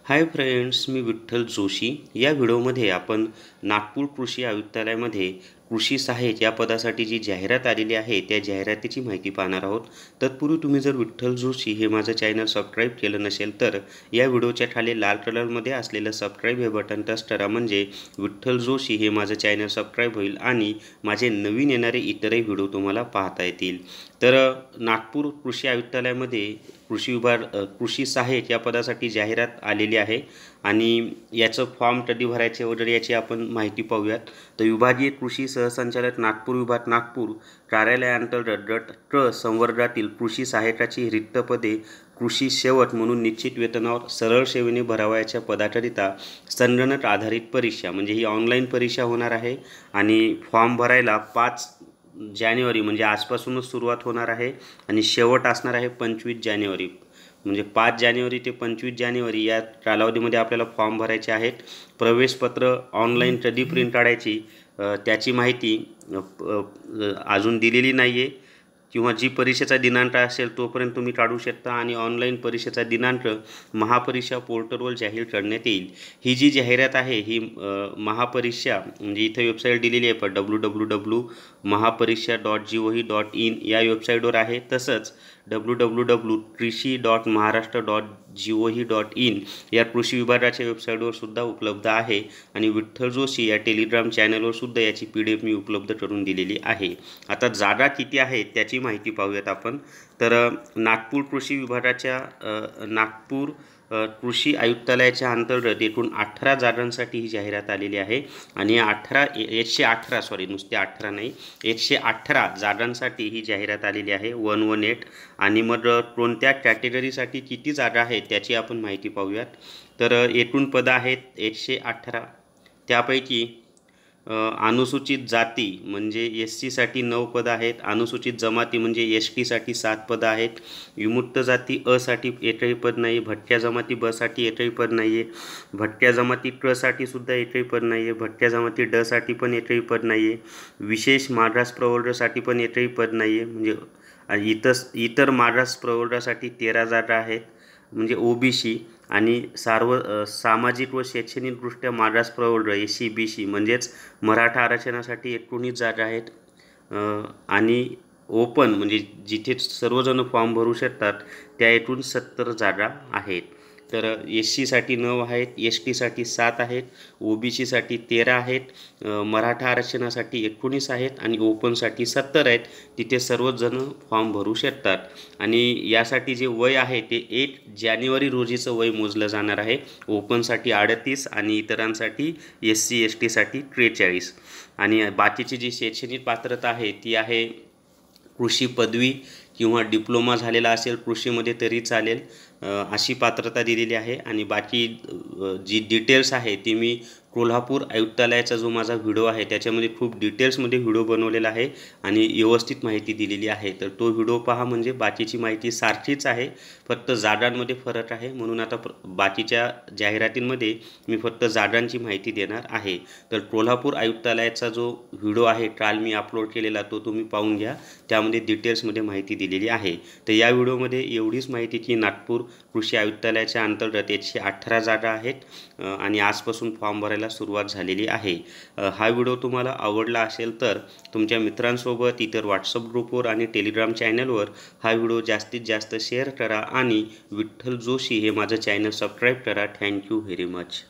Hi friends, मी विठ्ठल जोशी। या व्हिडिओमध्ये आपण नागपूर कृषी आयुक्तालयामध्ये कृषी सहाय्यक या पदासाठी जी जाहिरात आलेली आहे त्या जाहिरातीची माहिती पाहणार आहोत। तत्पूर्वी तुम्ही जर विठ्ठल जोशी हे माझं चॅनल सबस्क्राईब केलं नसेल तर या व्हिडिओच्या खाली लाल कलरमध्ये असलेलं सबस्क्राईब हे बटन टच करा, म्हणजे विठ्ठल जोशी हे माझं चॅनल सबस्क्राईब होईल आणि माझे नवीन येणारे इतरही व्हिडिओ तुम्हाला पाहता येतील। तर नागपूर कृषी आयुक्तालयामध्ये कृषी सहाय्यक या पदासाठी जाहिरात आलेली आहे आणि याचं फॉर्म कधी भरायचे वगैरे याची आपण माहिती पाहूयात। तर विभागीय कृषी सहसंचालक नागपूर विभाग नागपूर कार्यालयाअंतर्गत गट क संवर्गातील कृषी सहाय्यकाची रिक्त पदे कृषी सेवक म्हणून निश्चित वेतनावर सरळ सेवेने भरावयाच्या पदाकरिता संगणक आधारित परीक्षा, म्हणजे ही ऑनलाईन परीक्षा होणार आहे आणि फॉर्म भरायला 5 जानेवारी म्हणजे आजपासूनच सुरुवात होणार आहे आणि शेवट असणार आहे 25 जानेवारी, म्हणजे 5 जानेवारी ते 25 जानेवारी या कालावधीमध्ये आपल्याला फॉर्म भरायचे आहेत। प्रवेशपत्र ऑनलाईन कधी प्रिंट काढायची त्याची माहिती अजून दिलेली नाही आहे, किंवा जी परीक्षेचा दिनांक असेल तोपर्यंत तुम्ही काढू शकता आणि ऑनलाईन परीक्षेचा दिनांक महापरीक्षा पोर्टलवर जाहीर करण्यात येईल। ही जी जाहिरात आहे ही महापरीक्षा म्हणजे इथे वेबसाईट दिलेली आहे www.mahaparisha.gov.in या वेबसाईटवर आहे। तसंच www.krishi.maharashtra.gov.in या कृषी विभागाच्या वेबसाईटवर सुद्धा उपलब्ध आहे आणि विठ्ठल जोशी या टेलिग्राम चॅनलवर सुद्धा याची PDF मी उपलब्ध करून दिलेली आहे। आता जागा किती आहेत त्याची माहिती पाहूयात आपण। तर नागपूर कृषी विभागाच्या नागपूर कृषी आयुक्तालयाच्या अंतर्गत एकूण 18 जागांसाठी ही जाहिरात आलेली आहे आणि 118 नुसते 18 नाही 118 जागांसाठी ही जाहिरात आलेली आहे 118। आणि मग कोणत्या कॅटेगरीसाठी किती जागा आहेत त्याची आपण माहिती पाहूयात। तर एकूण पदं आहेत 118, त्यापैकी अनुसूचित जाती म्हणजे SC साठी 9 पदं आहेत, अनुसूचित जमाती म्हणजे ST साठी 7 पदं आहेत, विमुक्त जाती अ साठी एकही पद नाही, भटक्या जमाती ब साठी एकही पद नाही आहे, भटक्या जमाती क साठी सुद्धा एकही पद नाही आहे, भटक्या जमाती ड साठी पण एकही पद नाही आहे, विशेष मागास प्रवर्गासाठी पण एकही पद नाही आहे, म्हणजे इतर मागास प्रवर्गासाठी 13 जागा आहेत, म्हणजे OBC आणि सामाजिक व शैक्षणिकदृष्ट्या मागास प्रवर्ग SC BC म्हणजेच मराठा आरक्षणासाठी 19 जागा आहेत आणि ओपन म्हणजे जिथे सर्वजण फॉर्म भरू शकतात त्या एकूण 70 जागा आहेत। तर SC साठी 9 आहेत, ST साठी 7 आहेत, OBC साठी 13 आहेत, मराठा आरक्षणासाठी 19 आहेत आणि ओपनसाठी 70 आहेत। तिथे सर्वच जण फॉर्म भरू शकतात आणि यासाठी जे वय आहे ते 1 जानेवारी रोजीचं वय मोजलं जाणार आहे। ओपनसाठी 38 आणि इतरांसाठी SC ST साठी 43। आणि बाकीची जी शैक्षणिक पात्रता आहे ती आहे कृषी पदवी किंवा डिप्लोमा झालेला असेल कृषीमध्ये तरी चालेल, अशी पात्रता दिलेली आहे। आणि बाकी जी डिटेल्स आहे ती मी कोल्हापूर आयुक्तालयाचा जो माझा व्हिडिओ आहे त्याच्यामध्ये खूप डिटेल्समध्ये व्हिडिओ बनवलेला आहे आणि व्यवस्थित माहिती दिलेली आहे, तर तो व्हिडिओ पहा, म्हणजे बाकीची माहिती सारखीच आहे, फक्त जागांमध्ये फरक आहे। म्हणून आता बाकीच्या जाहिरातींमध्ये मी फक्त जागांची माहिती देणार आहे। तर कोल्हापूर आयुक्तालयाचा जो व्हिडिओ आहे काल मी अपलोड केलेला तो तुम्ही पाहून घ्या, त्यामध्ये डिटेल्समध्ये माहिती दिलेली आहे। तर या व्हिडिओमध्ये एवढीच माहिती की नागपूर कृषी आयुक्तालयाच्या अंतर्गत 118 जागा आहेत आणि आजपासून फॉर्म भरायला सुरुवात झालेली आहे। हा व्हिडिओ तुम्हाला आवडला असेल तर तुमच्या मित्रांसोबत इतर व्हॉट्सअप ग्रुपवर आणि टेलिग्राम चॅनलवर हा व्हिडिओ जास्तीत जास्त शेअर करा आणि विठ्ठल जोशी हे माझं चॅनल सबस्क्राईब करा। Thank you very much.